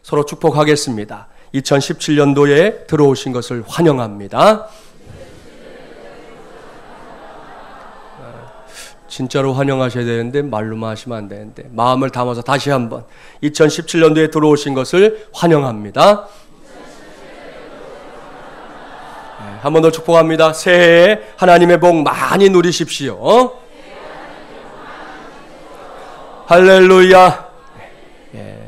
서로 축복하겠습니다. 2017년도에 들어오신 것을 환영합니다. 진짜로 환영하셔야 되는데 말로만 하시면 안 되는데 마음을 담아서 다시 한번 2017년도에 들어오신 것을 환영합니다. 한 번 더 축복합니다. 새해에 하나님의 복 많이 누리십시오. 할렐루야.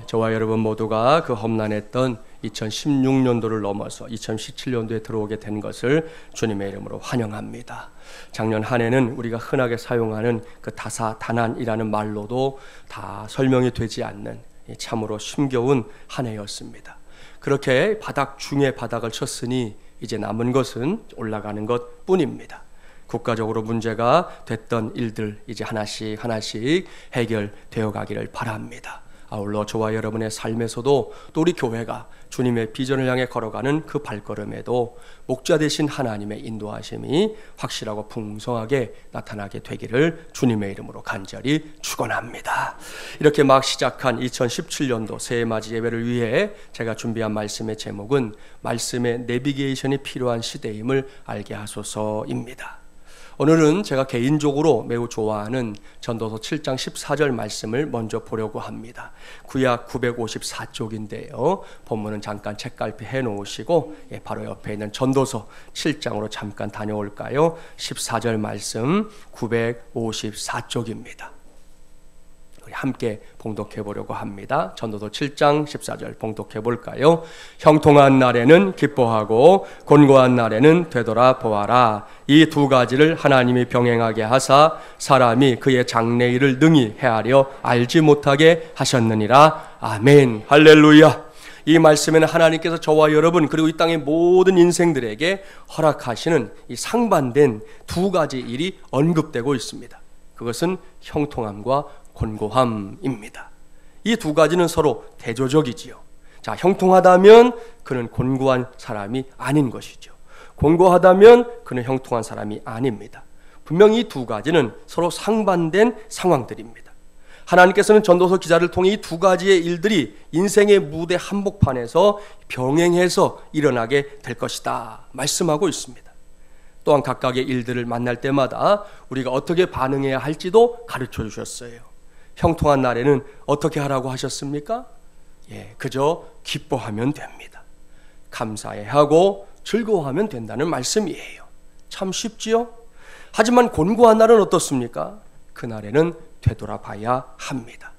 저와 여러분 모두가 그 험난했던 2016년도를 넘어서 2017년도에 들어오게 된 것을 주님의 이름으로 환영합니다. 작년 한 해는 우리가 흔하게 사용하는 그 다사다난이라는 말로도 다 설명이 되지 않는 참으로 힘겨운 한 해였습니다. 그렇게 바닥 중에 바닥을 쳤으니 이제 남은 것은 올라가는 것 뿐입니다. 국가적으로 문제가 됐던 일들 이제 하나씩 해결되어 가기를 바랍니다. 아울러 저와 여러분의 삶에서도 또 우리 교회가 주님의 비전을 향해 걸어가는 그 발걸음에도 목자 되신 하나님의 인도하심이 확실하고 풍성하게 나타나게 되기를 주님의 이름으로 간절히 축원합니다. 이렇게 막 시작한 2017년도 새해맞이 예배를 위해 제가 준비한 말씀의 제목은 말씀의 내비게이션이 필요한 시대임을 알게 하소서입니다. 오늘은 제가 개인적으로 매우 좋아하는 전도서 7장 14절 말씀을 먼저 보려고 합니다. 구약 954쪽인데요. 본문은 잠깐 책갈피 해놓으시고 바로 옆에 있는 전도서 7장으로 잠깐 다녀올까요? 14절 말씀 954쪽입니다. 우리 함께 봉독해 보려고 합니다. 전도서 7장 14절 봉독해 볼까요? 형통한 날에는 기뻐하고 곤고한 날에는 되돌아 보아라. 이 두 가지를 하나님이 병행하게 하사 사람이 그의 장래일을 능히 헤아려 알지 못하게 하셨느니라. 아멘. 할렐루야. 이 말씀에는 하나님께서 저와 여러분 그리고 이 땅의 모든 인생들에게 허락하시는 이 상반된 두 가지 일이 언급되고 있습니다. 그것은 형통함과 곤고함입니다. 이 두 가지는 서로 대조적이지요. 자, 형통하다면 그는 곤고한 사람이 아닌 것이죠. 곤고하다면 그는 형통한 사람이 아닙니다. 분명히 이 두 가지는 서로 상반된 상황들입니다. 하나님께서는 전도서 기자를 통해 이 두 가지의 일들이 인생의 무대 한복판에서 병행해서 일어나게 될 것이다 말씀하고 있습니다. 또한 각각의 일들을 만날 때마다 우리가 어떻게 반응해야 할지도 가르쳐 주셨어요. 형통한 날에는 어떻게 하라고 하셨습니까? 그저 기뻐하면 됩니다. 감사해 하고 즐거워하면 된다는 말씀이에요. 참 쉽지요? 하지만 곤고한 날은 어떻습니까? 그날에는 되돌아봐야 합니다.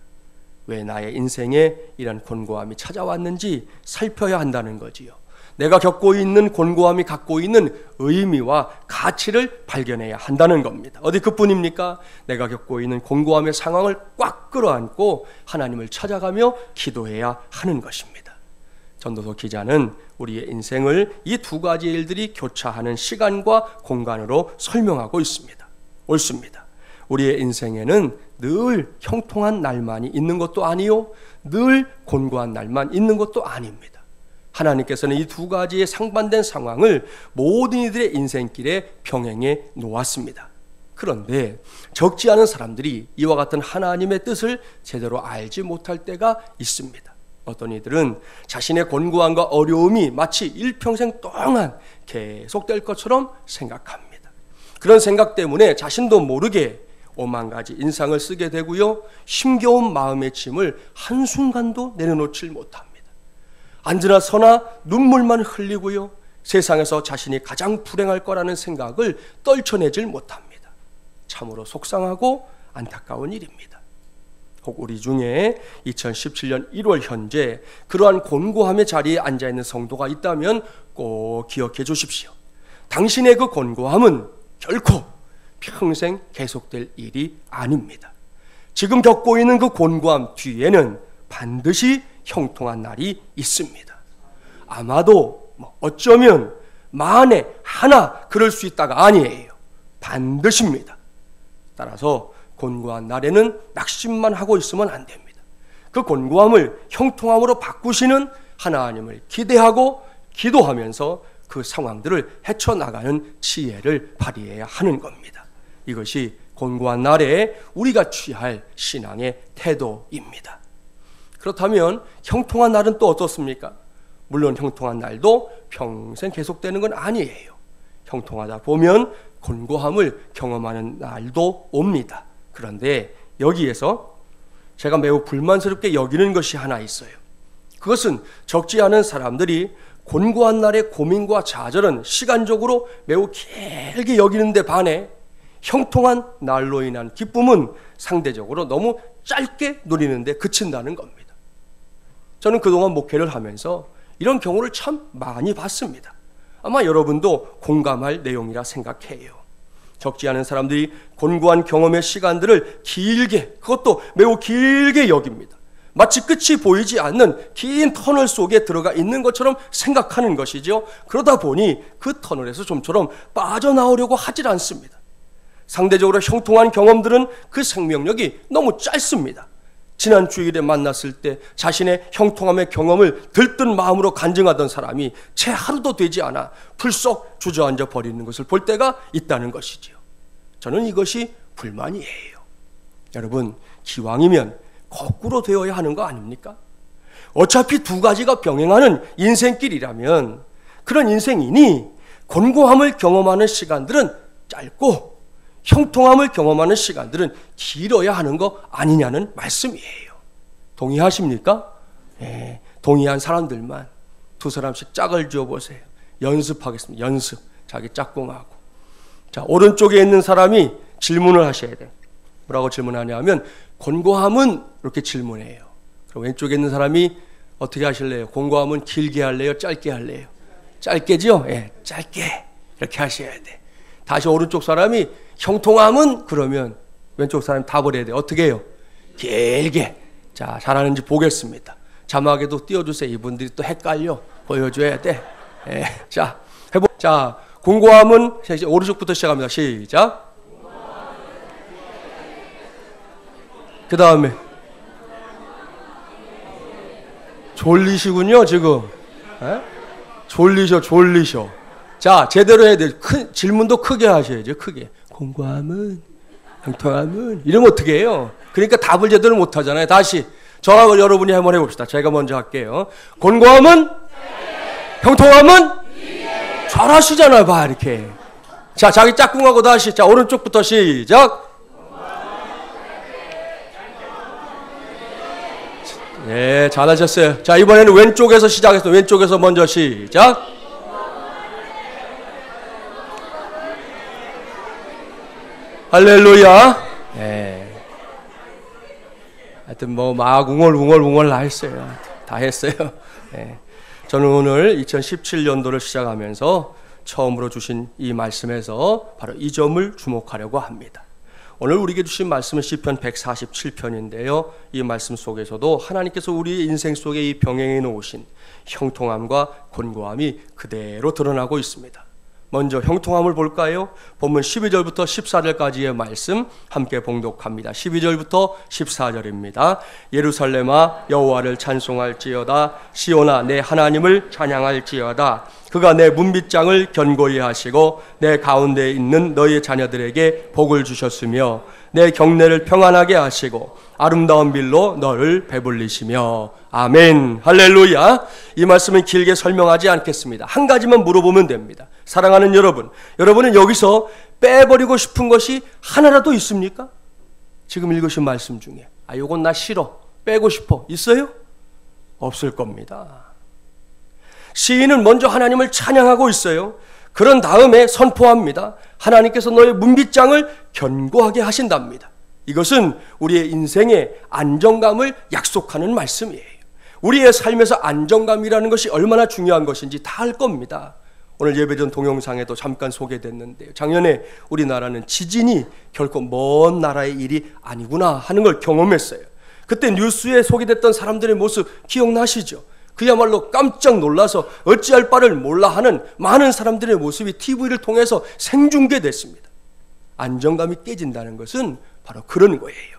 왜 나의 인생에 이런 곤고함이 찾아왔는지 살펴야 한다는 거지요. 내가 겪고 있는 곤고함이 갖고 있는 의미와 가치를 발견해야 한다는 겁니다. 어디 그뿐입니까? 내가 겪고 있는 곤고함의 상황을 꽉 끌어안고 하나님을 찾아가며 기도해야 하는 것입니다. 전도서 기자는 우리의 인생을 이 두 가지 일들이 교차하는 시간과 공간으로 설명하고 있습니다. 옳습니다. 우리의 인생에는 늘 형통한 날만이 있는 것도 아니요, 늘 곤고한 날만 있는 것도 아닙니다. 하나님께서는 이 두 가지의 상반된 상황을 모든 이들의 인생길에 병행해 놓았습니다. 그런데 적지 않은 사람들이 이와 같은 하나님의 뜻을 제대로 알지 못할 때가 있습니다. 어떤 이들은 자신의 곤고함과 어려움이 마치 일평생 동안 계속될 것처럼 생각합니다. 그런 생각 때문에 자신도 모르게 오만 가지 인상을 쓰게 되고요, 힘겨운 마음의 짐을 한순간도 내려놓질 못합니다. 앉으나 서나 눈물만 흘리고요, 세상에서 자신이 가장 불행할 거라는 생각을 떨쳐내질 못합니다. 참으로 속상하고 안타까운 일입니다. 혹 우리 중에 2017년 1월 현재 그러한 곤고함의 자리에 앉아있는 성도가 있다면 꼭 기억해 주십시오. 당신의 그 곤고함은 결코 평생 계속될 일이 아닙니다. 지금 겪고 있는 그 곤고함 뒤에는 반드시 형통한 날이 있습니다. 아마도 어쩌면 만에 하나 그럴 수 있다가 아니에요. 반드시입니다. 따라서 곤고한 날에는 낙심만 하고 있으면 안 됩니다. 그 곤고함을 형통함으로 바꾸시는 하나님을 기대하고 기도하면서 그 상황들을 헤쳐나가는 지혜를 발휘해야 하는 겁니다. 이것이 곤고한 날에 우리가 취할 신앙의 태도입니다. 그렇다면 형통한 날은 또 어떻습니까? 물론 형통한 날도 평생 계속되는 건 아니에요. 형통하다 보면 곤고함을 경험하는 날도 옵니다. 그런데 여기에서 제가 매우 불만스럽게 여기는 것이 하나 있어요. 그것은 적지 않은 사람들이 곤고한 날의 고민과 좌절은 시간적으로 매우 길게 여기는데 반해 형통한 날로 인한 기쁨은 상대적으로 너무 짧게 누리는데 그친다는 겁니다. 저는 그동안 목회를 하면서 이런 경우를 참 많이 봤습니다. 아마 여러분도 공감할 내용이라 생각해요. 적지 않은 사람들이 곤고한 경험의 시간들을 길게, 그것도 매우 길게 여깁니다. 마치 끝이 보이지 않는 긴 터널 속에 들어가 있는 것처럼 생각하는 것이죠. 그러다 보니 그 터널에서 좀처럼 빠져나오려고 하질 않습니다. 상대적으로 형통한 경험들은 그 생명력이 너무 짧습니다. 지난 주일에 만났을 때 자신의 형통함의 경험을 들뜬 마음으로 간증하던 사람이 채 하루도 되지 않아 풀썩 주저앉아 버리는 것을 볼 때가 있다는 것이지요. 저는 이것이 불만이에요. 여러분, 기왕이면 거꾸로 되어야 하는 거 아닙니까? 어차피 두 가지가 병행하는 인생길이라면 그런 인생이니 곤고함을 경험하는 시간들은 짧고 형통함을 경험하는 시간들은 길어야 하는 거 아니냐는 말씀이에요. 동의하십니까? 네, 동의한 사람들만 두 사람씩 짝을 지어보세요. 연습하겠습니다. 연습. 자기 짝꿍하고. 자, 오른쪽에 있는 사람이 질문을 하셔야 돼요. 뭐라고 질문하냐면 곤고함은 이렇게 질문해요. 그럼 왼쪽에 있는 사람이 어떻게 하실래요? 곤고함은 길게 할래요? 짧게 할래요? 짧게죠? 예, 짧게 이렇게 하셔야 돼. 다시 오른쪽 사람이 형통함은 그러면 왼쪽 사람이 답을 해야 돼. 어떻게 해요? 길게. 자, 잘하는지 보겠습니다. 자막에도 띄워주세요. 이분들이 또 헷갈려. 보여줘야 돼. 예, 자, 자, 곤고함은 오른쪽부터 시작합니다. 시작. 그 다음에 졸리시군요 지금. 에? 졸리셔. 자, 제대로 해야 돼요. 질문도 크게 하셔야죠. 크게. 곤고함은, 형통함은 이러면 어떻게 해요? 그러니까 답을 제대로 못하잖아요. 다시 저하고 여러분이 한번 해봅시다. 제가 먼저 할게요. 곤고함은, 형통함은 잘하시잖아요. 봐 이렇게. 자, 자기 짝꿍하고 다시. 자, 오른쪽부터 시작. 네, 잘하셨어요. 자, 이번에는 왼쪽에서 시작해서 왼쪽에서 먼저 시작. 할렐루야. 네. 하여튼 막 웅얼 다 했어요. 다 했어요. 네. 저는 오늘 2017년도를 시작하면서 처음으로 주신 이 말씀에서 바로 이 점을 주목하려고 합니다. 오늘 우리에게 주신 말씀은 시편 147편인데요. 이 말씀 속에서도 하나님께서 우리의 인생 속에 이 병행해 놓으신 형통함과 곤고함이 그대로 드러나고 있습니다. 먼저 형통함을 볼까요? 본문 12절부터 14절까지의 말씀 함께 봉독합니다. 12절부터 14절입니다. 예루살렘아 여호와를 찬송할지어다. 시온아 내 하나님을 찬양할지어다. 그가 내 문빗장을 견고히 하시고 내 가운데 있는 너희 자녀들에게 복을 주셨으며 내 경내를 평안하게 하시고 아름다운 빌로 너를 배불리시며. 아멘. 할렐루야. 이 말씀은 길게 설명하지 않겠습니다. 한 가지만 물어보면 됩니다. 사랑하는 여러분, 여러분은 여기서 빼버리고 싶은 것이 하나라도 있습니까? 지금 읽으신 말씀 중에 요건 나 싫어, 빼고 싶어, 있어요? 없을 겁니다. 시인은 먼저 하나님을 찬양하고 있어요. 그런 다음에 선포합니다. 하나님께서 너의 문빗장을 견고하게 하신답니다. 이것은 우리의 인생의 안정감을 약속하는 말씀이에요. 우리의 삶에서 안정감이라는 것이 얼마나 중요한 것인지 다 알 겁니다. 오늘 예배전 동영상에도 잠깐 소개됐는데요. 작년에 우리나라는 지진이 결코 먼 나라의 일이 아니구나 하는 걸 경험했어요. 그때 뉴스에 소개됐던 사람들의 모습 기억나시죠? 그야말로 깜짝 놀라서 어찌할 바를 몰라 하는 많은 사람들의 모습이 TV를 통해서 생중계됐습니다. 안정감이 깨진다는 것은 바로 그런 거예요.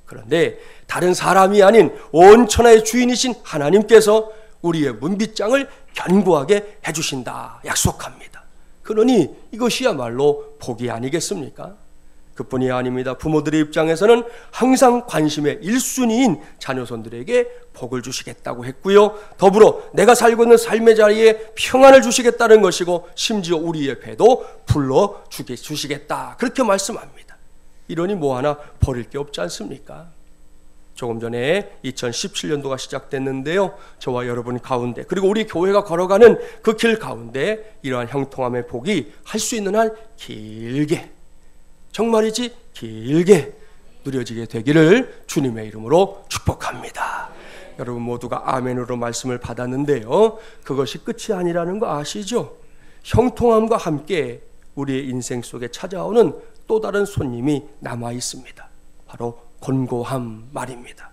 그런데 다른 사람이 아닌 온 천하의 주인이신 하나님께서 우리의 문빗장을 견고하게 해주신다 약속합니다. 그러니 이것이야말로 복이 아니겠습니까? 그뿐이 아닙니다. 부모들의 입장에서는 항상 관심의 1순위인 자녀손들에게 복을 주시겠다고 했고요. 더불어 내가 살고 있는 삶의 자리에 평안을 주시겠다는 것이고 심지어 우리의 배도 불러 주시겠다. 그렇게 말씀합니다. 이러니 뭐 하나 버릴 게 없지 않습니까? 조금 전에 2017년도가 시작됐는데요. 저와 여러분 가운데 그리고 우리 교회가 걸어가는 그 길 가운데 이러한 형통함의 복이 할 수 있는 한 길게 정말이지 길게 누려지게 되기를 주님의 이름으로 축복합니다. 여러분 모두가 아멘으로 말씀을 받았는데요. 그것이 끝이 아니라는 거 아시죠? 형통함과 함께 우리의 인생 속에 찾아오는 또 다른 손님이 남아 있습니다. 바로 곤고함 말입니다.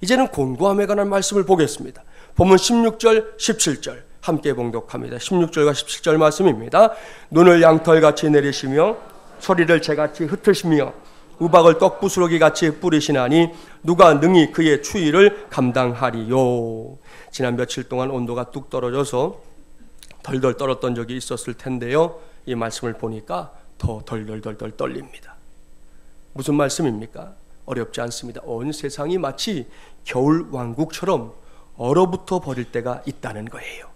이제는 곤고함에 관한 말씀을 보겠습니다. 본문 16절, 17절 함께 봉독합니다. 16절과 17절 말씀입니다. 눈을 양털같이 내리시며 소리를 재같이 흩으시며 우박을 떡부스러기같이 뿌리시나니 누가 능히 그의 추위를 감당하리요. 지난 며칠 동안 온도가 뚝 떨어져서 덜덜 떨었던 적이 있었을 텐데요. 이 말씀을 보니까 더 덜덜덜덜 떨립니다. 무슨 말씀입니까? 어렵지 않습니다. 온 세상이 마치 겨울 왕국처럼 얼어붙어 버릴 때가 있다는 거예요.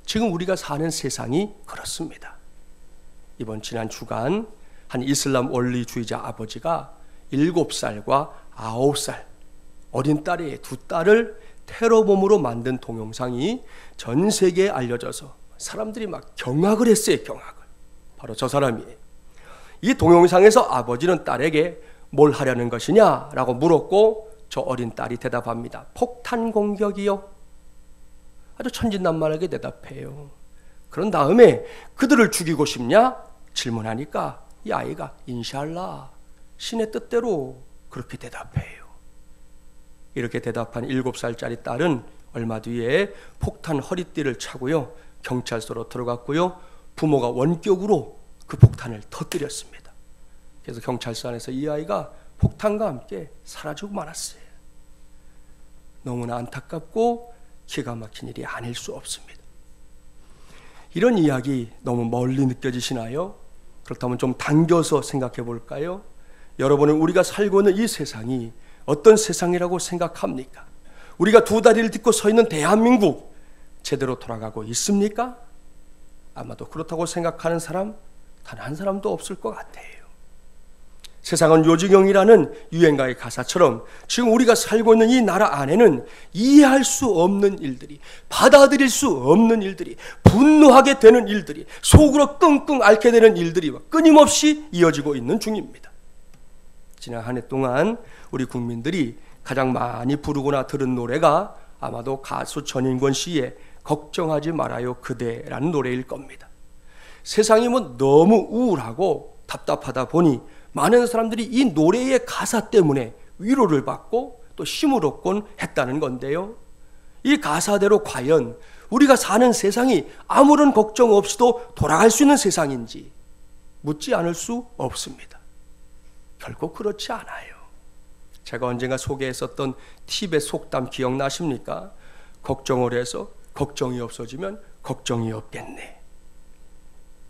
지금 우리가 사는 세상이 그렇습니다. 이번 지난 주간 한 이슬람 원리주의자 아버지가 7살과 9살 어린 딸의 두 딸을 테러범으로 만든 동영상이 전 세계에 알려져서 사람들이 막 경악을 했어요. 경악을. 바로 저 사람이에요. 이 동영상에서 아버지는 딸에게 뭘 하려는 것이냐 라고 물었고 저 어린 딸이 대답합니다. 폭탄 공격이요. 아주 천진난만하게 대답해요. 그런 다음에 그들을 죽이고 싶냐? 질문하니까 이 아이가 인샬라 신의 뜻대로 그렇게 대답해요. 이렇게 대답한 7살짜리 딸은 얼마 뒤에 폭탄 허리띠를 차고요. 경찰서로 들어갔고요. 부모가 원격으로 그 폭탄을 터뜨렸습니다. 그래서 경찰서 안에서 이 아이가 폭탄과 함께 사라지고 말았어요. 너무나 안타깝고 기가 막힌 일이 아닐 수 없습니다. 이런 이야기 너무 멀리 느껴지시나요? 그렇다면 좀 당겨서 생각해 볼까요? 여러분은 우리가 살고 있는 이 세상이 어떤 세상이라고 생각합니까? 우리가 두 다리를 딛고 서 있는 대한민국 제대로 돌아가고 있습니까? 아마도 그렇다고 생각하는 사람 단 한 사람도 없을 것 같아요. 세상은 요지경이라는 유행가의 가사처럼 지금 우리가 살고 있는 이 나라 안에는 이해할 수 없는 일들이, 받아들일 수 없는 일들이, 분노하게 되는 일들이, 속으로 끙끙 앓게 되는 일들이 끊임없이 이어지고 있는 중입니다. 지난 한 해 동안 우리 국민들이 가장 많이 부르거나 들은 노래가 아마도 가수 전인권 씨의 걱정하지 말아요 그대라는 노래일 겁니다. 세상이 너무 우울하고 답답하다 보니 많은 사람들이 이 노래의 가사 때문에 위로를 받고 또 힘을 얻곤 했다는 건데요. 이 가사대로 과연 우리가 사는 세상이 아무런 걱정 없이도 돌아갈 수 있는 세상인지 묻지 않을 수 없습니다. 결코 그렇지 않아요. 제가 언젠가 소개했었던 팁의 속담 기억나십니까? 걱정을 해서 걱정이 없어지면 걱정이 없겠네.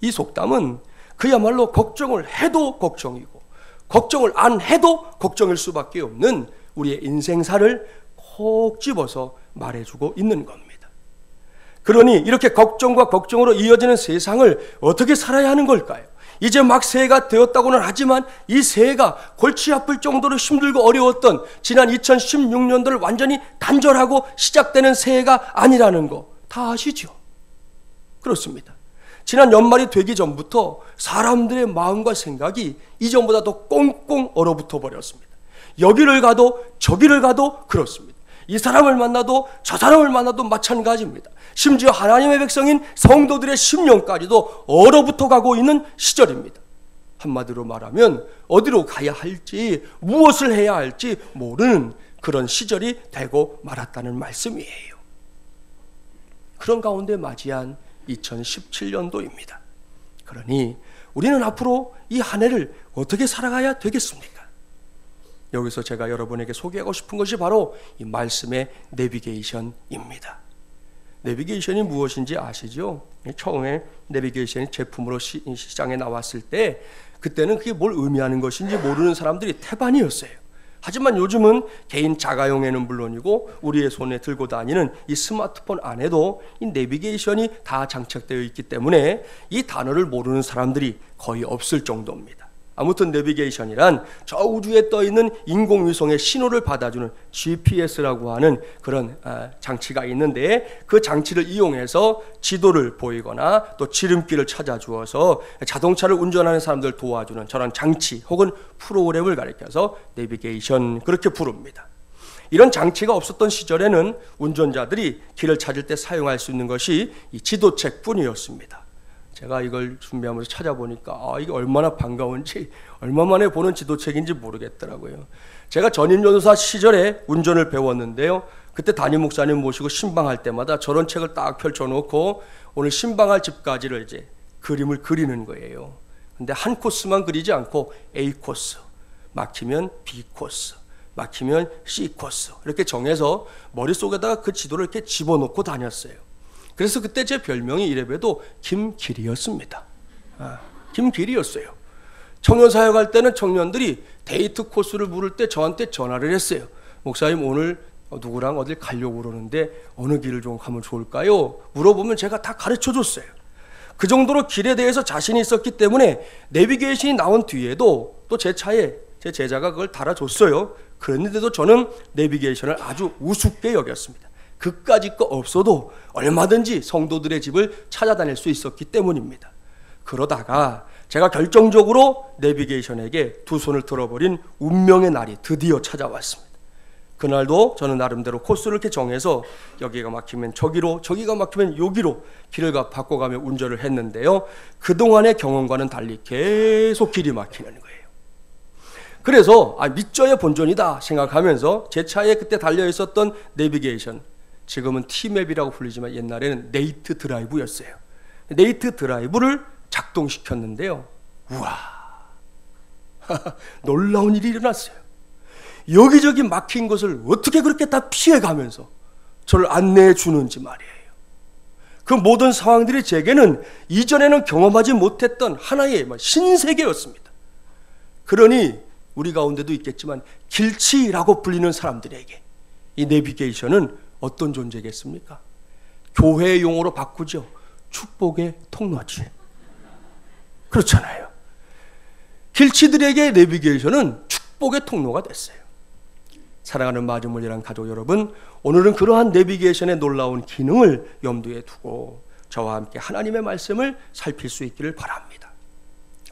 이 속담은 그야말로 걱정을 해도 걱정이고 걱정을 안 해도 걱정일 수밖에 없는 우리의 인생사를 콕 집어서 말해주고 있는 겁니다. 그러니 이렇게 걱정과 걱정으로 이어지는 세상을 어떻게 살아야 하는 걸까요? 이제 막 새해가 되었다고는 하지만 이 새해가 골치 아플 정도로 힘들고 어려웠던 지난 2016년도를 완전히 단절하고 시작되는 새해가 아니라는 거 다 아시죠? 그렇습니다. 지난 연말이 되기 전부터 사람들의 마음과 생각이 이전보다 더 꽁꽁 얼어붙어 버렸습니다. 여기를 가도 저기를 가도 그렇습니다. 이 사람을 만나도 저 사람을 만나도 마찬가지입니다. 심지어 하나님의 백성인 성도들의 심령까지도 얼어붙어 가고 있는 시절입니다. 한마디로 말하면 어디로 가야 할지 무엇을 해야 할지 모르는 그런 시절이 되고 말았다는 말씀이에요. 그런 가운데 맞이한 2017년도입니다. 그러니 우리는 앞으로 이 한 해를 어떻게 살아가야 되겠습니까? 여기서 제가 여러분에게 소개하고 싶은 것이 바로 이 말씀의 내비게이션입니다. 내비게이션이 무엇인지 아시죠? 처음에 내비게이션이 제품으로 시장에 나왔을 때 그때는 그게 뭘 의미하는 것인지 모르는 사람들이 태반이었어요. 하지만 요즘은 개인 자가용에는 물론이고 우리의 손에 들고 다니는 이 스마트폰 안에도 이 내비게이션이 다 장착되어 있기 때문에 이 단어를 모르는 사람들이 거의 없을 정도입니다. 아무튼 내비게이션이란 저 우주에 떠있는 인공위성의 신호를 받아주는 GPS라고 하는 그런 장치가 있는데, 그 장치를 이용해서 지도를 보이거나 또 지름길을 찾아주어서 자동차를 운전하는 사람들 도와주는 저런 장치 혹은 프로그램을 가리켜서 내비게이션 그렇게 부릅니다. 이런 장치가 없었던 시절에는 운전자들이 길을 찾을 때 사용할 수 있는 것이 이 지도책뿐이었습니다. 제가 이걸 준비하면서 찾아보니까 이게 얼마나 반가운지, 얼마 만에 보는 지도책인지 모르겠더라고요. 제가 전임전도사 시절에 운전을 배웠는데요, 그때 담임 목사님 모시고 신방할 때마다 저런 책을 딱 펼쳐놓고 오늘 신방할 집까지를 이제 그림을 그리는 거예요. 근데 한 코스만 그리지 않고 A 코스, 막히면 B 코스, 막히면 C 코스 이렇게 정해서 머릿속에다가 그 지도를 이렇게 집어넣고 다녔어요. 그래서 그때 제 별명이 이래봬도 김길이었습니다. 김길이었어요. 청년 사역할 때는 청년들이 데이트 코스를 물을 때 저한테 전화를 했어요. 목사님, 오늘 누구랑 어딜 가려고 그러는데 어느 길을 좀 가면 좋을까요? 물어보면 제가 다 가르쳐 줬어요. 그 정도로 길에 대해서 자신이 있었기 때문에 내비게이션이 나온 뒤에도 또 제 차에 제 제자가 그걸 달아줬어요. 그랬는데도 저는 내비게이션을 아주 우습게 여겼습니다. 그까짓 거 없어도 얼마든지 성도들의 집을 찾아다닐 수 있었기 때문입니다. 그러다가 제가 결정적으로 내비게이션에게 두 손을 들어버린 운명의 날이 드디어 찾아왔습니다. 그날도 저는 나름대로 코스를 이렇게 정해서 여기가 막히면 저기로, 저기가 막히면 여기로 길을 바꿔가며 운전을 했는데요, 그동안의 경험과는 달리 계속 길이 막히는 거예요. 그래서 밑져야 본전이다 생각하면서 제 차에 그때 달려있었던 내비게이션, 지금은 T맵이라고 불리지만 옛날에는 네이트 드라이브였어요. 네이트 드라이브를 작동시켰는데요, 우와, 놀라운 일이 일어났어요. 여기저기 막힌 것을 어떻게 그렇게 다 피해가면서 저를 안내해 주는지 말이에요. 그 모든 상황들이 제게는 이전에는 경험하지 못했던 하나의 신세계였습니다. 그러니 우리 가운데도 있겠지만 길치라고 불리는 사람들에게 이 내비게이션은 어떤 존재겠습니까? 교회 용어로 바꾸죠. 축복의 통로지. 그렇잖아요. 길치들에게 내비게이션은 축복의 통로가 됐어요. 사랑하는 마주물리랑 가족 여러분, 오늘은 그러한 내비게이션의 놀라운 기능을 염두에 두고 저와 함께 하나님의 말씀을 살필 수 있기를 바랍니다.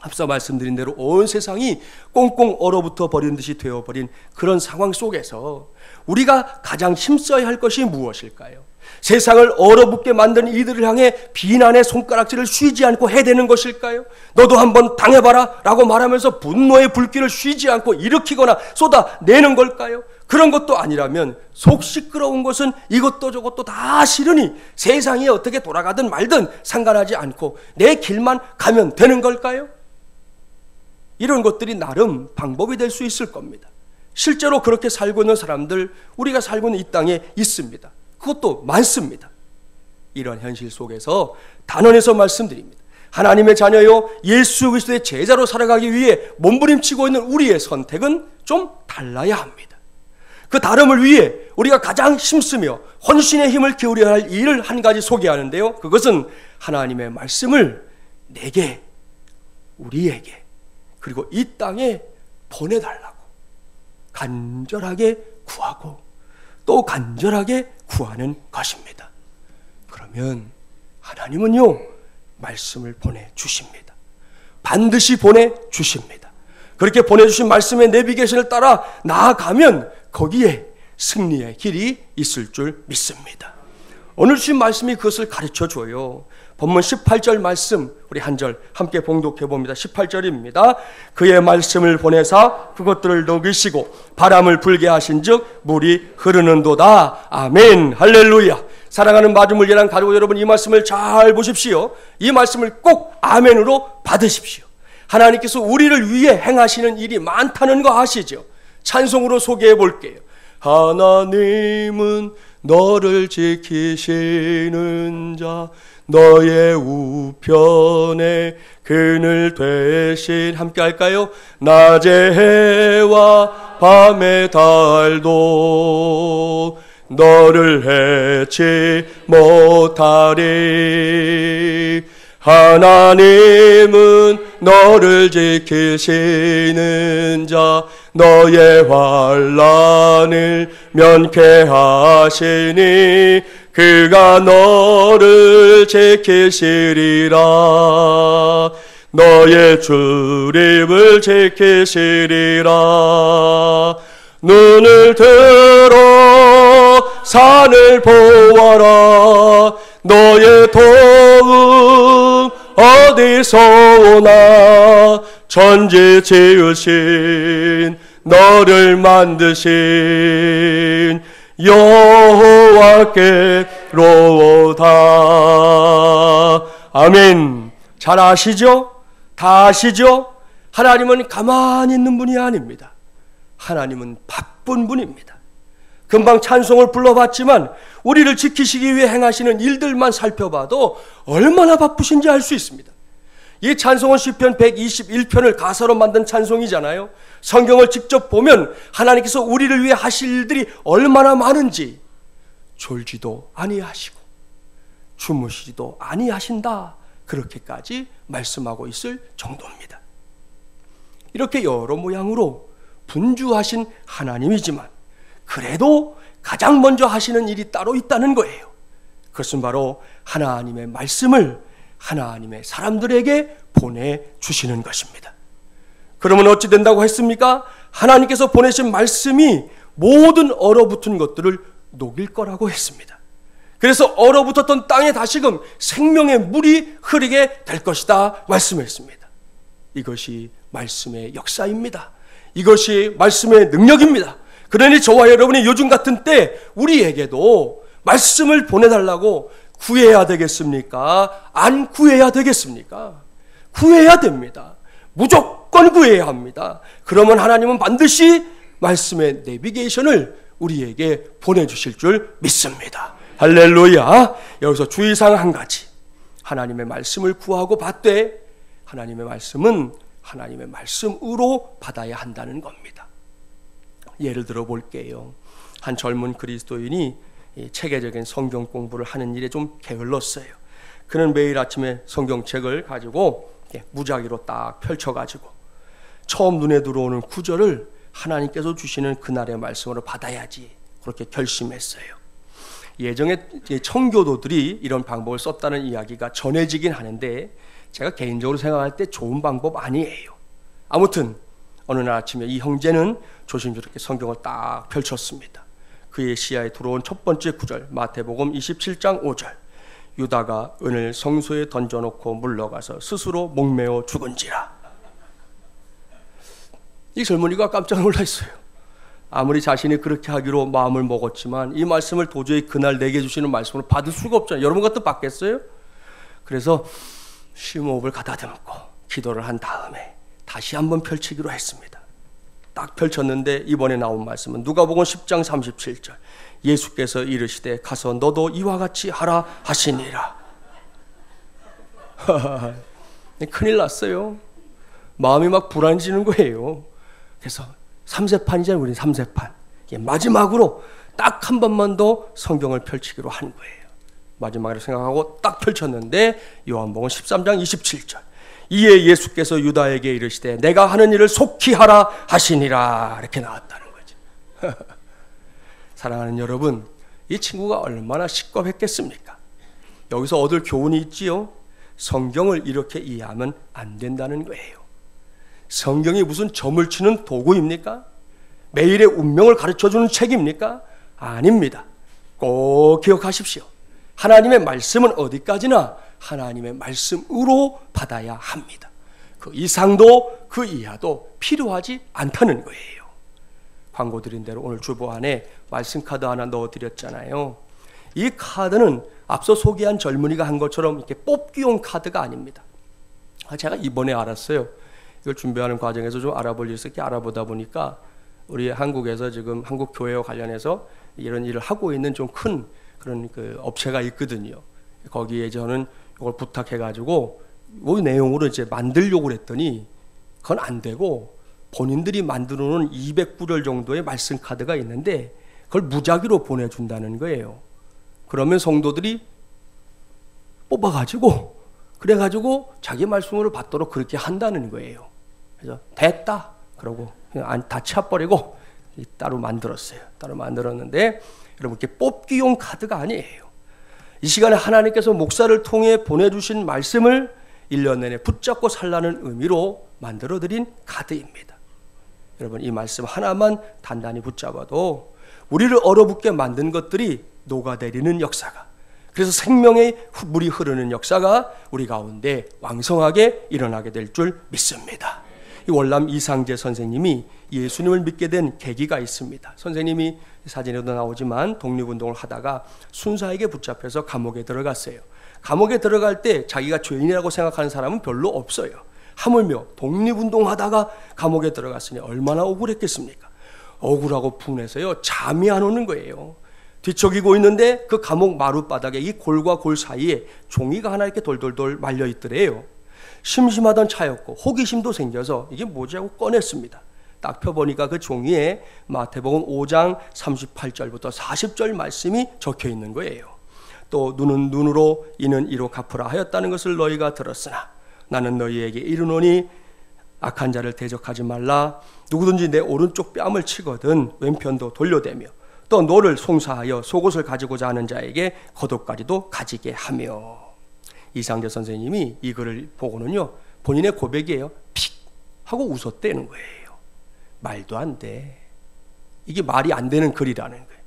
앞서 말씀드린 대로 온 세상이 꽁꽁 얼어붙어 버린 듯이 되어버린 그런 상황 속에서 우리가 가장 힘써야 할 것이 무엇일까요? 세상을 얼어붙게 만든 이들을 향해 비난의 손가락질을 쉬지 않고 해대는 것일까요? 너도 한번 당해봐라 라고 말하면서 분노의 불길을 쉬지 않고 일으키거나 쏟아내는 걸까요? 그런 것도 아니라면 속 시끄러운 것은 이것도 저것도 다 싫으니 세상이 어떻게 돌아가든 말든 상관하지 않고 내 길만 가면 되는 걸까요? 이런 것들이 나름 방법이 될 수 있을 겁니다. 실제로 그렇게 살고 있는 사람들, 우리가 살고 있는 이 땅에 있습니다. 그것도 많습니다. 이런 현실 속에서 단언해서 말씀드립니다. 하나님의 자녀요, 예수 그리스도의 제자로 살아가기 위해 몸부림치고 있는 우리의 선택은 좀 달라야 합니다. 그 다름을 위해 우리가 가장 힘쓰며 헌신의 힘을 기울여야 할 일을 한 가지 소개하는데요, 그것은 하나님의 말씀을 내게, 우리에게, 그리고 이 땅에 보내달라고 간절하게 구하고 또 간절하게 구하는 것입니다. 그러면 하나님은요, 말씀을 보내주십니다. 반드시 보내주십니다. 그렇게 보내주신 말씀의 내비게이션을 따라 나아가면 거기에 승리의 길이 있을 줄 믿습니다. 오늘 주신 말씀이 그것을 가르쳐줘요. 본문 18절 말씀 우리 한 절 함께 봉독해 봅니다. 18절입니다. 그의 말씀을 보내사 그것들을 녹이시고 바람을 불게 하신즉 물이 흐르는도다. 아멘. 할렐루야. 사랑하는 마주물리랑 가족 여러분, 이 말씀을 잘 보십시오. 이 말씀을 꼭 아멘으로 받으십시오. 하나님께서 우리를 위해 행하시는 일이 많다는 거 아시죠? 찬송으로 소개해 볼게요. 하나님은 너를 지키시는 자 너의 우편에 그늘 되신 함께 할까요? 낮의 해와 밤의 달도 너를 해치 못하리. 하나님은 너를 지키시는 자 너의 환난을 면케하시니 그가 너를 지키시리라. 너의 출입을 지키시리라. 눈을 들어 산을 보아라. 너의 도움 어디서 오나. 천지 지으신 너를 만드신 여호와께로다. 아멘. 잘 아시죠? 다 아시죠? 하나님은 가만히 있는 분이 아닙니다. 하나님은 바쁜 분입니다. 금방 찬송을 불러봤지만 우리를 지키시기 위해 행하시는 일들만 살펴봐도 얼마나 바쁘신지 알 수 있습니다. 이 찬송은 시편 121편을 가사로 만든 찬송이잖아요. 성경을 직접 보면 하나님께서 우리를 위해 하실 일들이 얼마나 많은지 졸지도 아니하시고 주무시지도 아니하신다, 그렇게까지 말씀하고 있을 정도입니다. 이렇게 여러 모양으로 분주하신 하나님이지만 그래도 가장 먼저 하시는 일이 따로 있다는 거예요. 그것은 바로 하나님의 말씀을 하나님의 사람들에게 보내주시는 것입니다. 그러면 어찌 된다고 했습니까? 하나님께서 보내신 말씀이 모든 얼어붙은 것들을 녹일 거라고 했습니다. 그래서 얼어붙었던 땅에 다시금 생명의 물이 흐르게 될 것이다 말씀했습니다. 이것이 말씀의 역사입니다. 이것이 말씀의 능력입니다. 그러니 저와 여러분이 요즘 같은 때 우리에게도 말씀을 보내달라고 구해야 되겠습니까? 안 구해야 되겠습니까? 구해야 됩니다. 무조건 구해야 합니다. 그러면 하나님은 반드시 말씀의 내비게이션을 우리에게 보내주실 줄 믿습니다. 할렐루야. 여기서 주의사항 한 가지, 하나님의 말씀을 구하고 받되 하나님의 말씀은 하나님의 말씀으로 받아야 한다는 겁니다. 예를 들어 볼게요. 한 젊은 그리스도인이 체계적인 성경 공부를 하는 일에 좀 게을렀어요. 그는 매일 아침에 성경책을 가지고 무작위로 딱 펼쳐가지고 처음 눈에 들어오는 구절을 하나님께서 주시는 그날의 말씀으로 받아야지, 그렇게 결심했어요. 예전에 청교도들이 이런 방법을 썼다는 이야기가 전해지긴 하는데 제가 개인적으로 생각할 때 좋은 방법 아니에요. 아무튼 어느 날 아침에 이 형제는 조심스럽게 성경을 딱 펼쳤습니다. 그의 시야에 들어온 첫 번째 구절, 마태복음 27장 5절. 유다가 은을 성소에 던져놓고 물러가서 스스로 목매어 죽은지라. 이 젊은이가 깜짝 놀랐어요. 아무리 자신이 그렇게 하기로 마음을 먹었지만 이 말씀을 도저히 그날 내게 주시는 말씀으로 받을 수가 없잖아요. 여러분 같은 받겠어요? 그래서 심호흡을 가다듬고 기도를 한 다음에 다시 한번 펼치기로 했습니다. 딱 펼쳤는데 이번에 나온 말씀은 누가복음 10장 37절. 예수께서 이르시되 가서 너도 이와 같이 하라 하시니라. 큰일 났어요. 마음이 막 불안해지는 거예요. 그래서 3세판이잖아요. 우리는 3세판. 마지막으로 딱 한 번만 더 성경을 펼치기로 한 거예요. 마지막으로 생각하고 딱 펼쳤는데 요한복음 13장 27절. 이에 예수께서 유다에게 이르시되 내가 하는 일을 속히 하라 하시니라. 이렇게 나왔다는 거죠. 사랑하는 여러분, 이 친구가 얼마나 시겁했겠습니까? 여기서 얻을 교훈이 있지요. 성경을 이렇게 이해하면 안 된다는 거예요. 성경이 무슨 점을 치는 도구입니까? 매일의 운명을 가르쳐주는 책입니까? 아닙니다. 꼭 기억하십시오. 하나님의 말씀은 어디까지나 하나님의 말씀으로 받아야 합니다. 그 이상도 그 이하도 필요하지 않다는 거예요. 광고 드린 대로 오늘 주보 안에 말씀 카드 하나 넣어드렸잖아요. 이 카드는 앞서 소개한 젊은이가 한 것처럼 이렇게 뽑기용 카드가 아닙니다. 제가 이번에 알았어요. 이걸 준비하는 과정에서 좀 알아볼 일이 있었게 알아보다 보니까 우리 한국에서 지금 한국 교회와 관련해서 이런 일을 하고 있는 좀 큰 그런 그 업체가 있거든요. 거기에 저는 이걸 부탁해가지고 그 내용으로 이제 만들려고 했더니 그건 안 되고 본인들이 만들어 놓은 200구절 정도의 말씀 카드가 있는데 그걸 무작위로 보내준다는 거예요. 그러면 성도들이 뽑아가지고 그래가지고 자기 말씀으로 받도록 그렇게 한다는 거예요. 그래서 됐다 그러고 그냥 다 치워버리고 따로 만들었어요. 따로 만들었는데 여러분 이렇게 뽑기용 카드가 아니에요. 이 시간에 하나님께서 목사를 통해 보내주신 말씀을 1년 내내 붙잡고 살라는 의미로 만들어드린 카드입니다. 여러분 이 말씀 하나만 단단히 붙잡아도 우리를 얼어붙게 만든 것들이 녹아내리는 역사가, 그래서 생명의 물이 흐르는 역사가 우리 가운데 왕성하게 일어나게 될 줄 믿습니다. 이 월남 이상재 선생님이 예수님을 믿게 된 계기가 있습니다. 선생님이 사진에도 나오지만 독립운동을 하다가 순사에게 붙잡혀서 감옥에 들어갔어요. 감옥에 들어갈 때 자기가 죄인이라고 생각하는 사람은 별로 없어요. 하물며 독립운동하다가 감옥에 들어갔으니 얼마나 억울했겠습니까? 억울하고 분해서요 잠이 안 오는 거예요. 뒤척이고 있는데 그 감옥 마룻바닥에 이 골과 골 사이에 종이가 하나 이렇게 돌돌돌 말려 있더래요. 심심하던 차였고 호기심도 생겨서 이게 뭐지 하고 꺼냈습니다. 딱 펴보니까 그 종이에 마태복음 5장 38절부터 40절 말씀이 적혀 있는 거예요. 또 눈은 눈으로 이는 이로 갚으라 하였다는 것을 너희가 들었으나 나는 너희에게 이르노니 악한 자를 대적하지 말라. 누구든지 내 오른쪽 뺨을 치거든 왼편도 돌려대며 또 너를 송사하여 속옷을 가지고자 하는 자에게 겉옷까지도 가지게 하며. 이상재 선생님이 이 글을 보고는요 본인의 고백이에요. 픽 하고 웃었대는 거예요. 말도 안 돼. 이게 말이 안 되는 글이라는 거예요.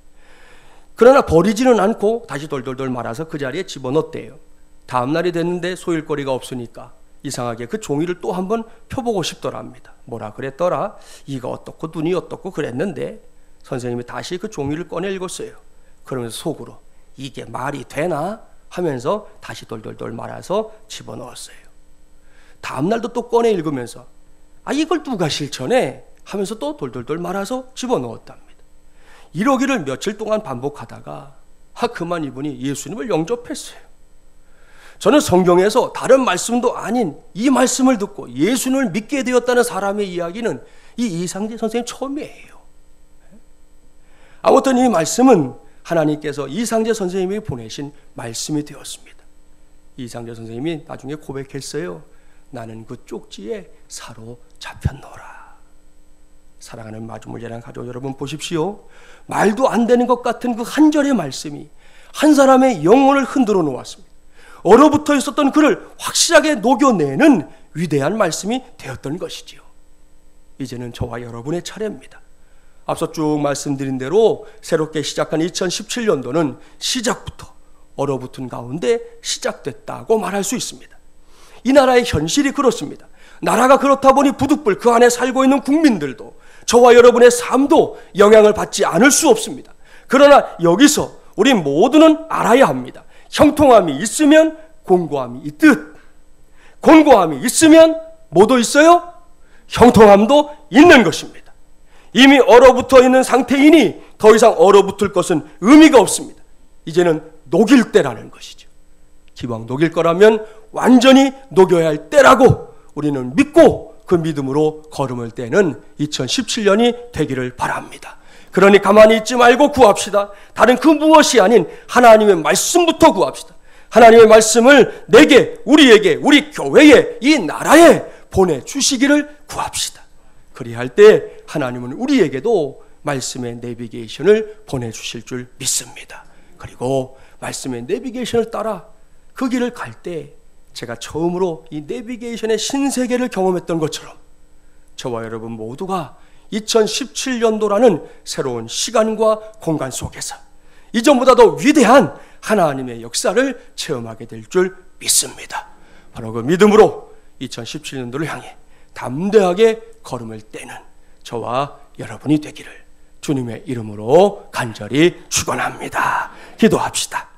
그러나 버리지는 않고 다시 돌돌돌 말아서 그 자리에 집어넣었대요. 다음 날이 됐는데 소일거리가 없으니까 이상하게 그 종이를 또 한번 펴보고 싶더랍니다. 뭐라 그랬더라? 이가 어떻고 눈이 어떻고 그랬는데 선생님이 다시 그 종이를 꺼내 읽었어요. 그러면서 속으로 이게 말이 되나? 하면서 다시 돌돌돌 말아서 집어넣었어요. 다음 날도 또 꺼내 읽으면서 이걸 누가 실천해? 하면서 또 돌돌돌 말아서 집어넣었답니다. 이러기를 며칠 동안 반복하다가 그만 이분이 예수님을 영접했어요. 저는 성경에서 다른 말씀도 아닌 이 말씀을 듣고 예수님을 믿게 되었다는 사람의 이야기는 이 이상재 선생님 처음이에요. 아무튼 이 말씀은 하나님께서 이상재 선생님이 보내신 말씀이 되었습니다. 이상재 선생님이 나중에 고백했어요. 나는 그 쪽지에 사로잡혔노라. 사랑하는 마주물예랑 가족 여러분 보십시오. 말도 안 되는 것 같은 그 한 절의 말씀이 한 사람의 영혼을 흔들어 놓았습니다. 얼어붙어 있었던 그를 확실하게 녹여내는 위대한 말씀이 되었던 것이지요. 이제는 저와 여러분의 차례입니다. 앞서 쭉 말씀드린 대로 새롭게 시작한 2017년도는 시작부터 얼어붙은 가운데 시작됐다고 말할 수 있습니다. 이 나라의 현실이 그렇습니다. 나라가 그렇다 보니 부득불 그 안에 살고 있는 국민들도 저와 여러분의 삶도 영향을 받지 않을 수 없습니다. 그러나 여기서 우리 모두는 알아야 합니다. 형통함이 있으면 곤고함이 있듯, 곤고함이 있으면 뭐도 있어요? 형통함도 있는 것입니다. 이미 얼어붙어 있는 상태이니 더 이상 얼어붙을 것은 의미가 없습니다. 이제는 녹일 때라는 것이죠. 기왕 녹일 거라면 완전히 녹여야 할 때라고 우리는 믿고 그 믿음으로 걸음을 떼는 2017년이 되기를 바랍니다. 그러니 가만히 있지 말고 구합시다. 다른 그 무엇이 아닌 하나님의 말씀부터 구합시다. 하나님의 말씀을 내게, 우리에게, 우리 교회에, 이 나라에 보내주시기를 구합시다. 그리할 때 하나님은 우리에게도 말씀의 내비게이션을 보내주실 줄 믿습니다. 그리고 말씀의 내비게이션을 따라 그 길을 갈 때 제가 처음으로 이 내비게이션의 신세계를 경험했던 것처럼 저와 여러분 모두가 2017년도라는 새로운 시간과 공간 속에서 이전보다 더 위대한 하나님의 역사를 체험하게 될 줄 믿습니다. 바로 그 믿음으로 2017년도를 향해 담대하게 걸음을 떼는 저와 여러분이 되기를 주님의 이름으로 간절히 축원합니다. 기도합시다.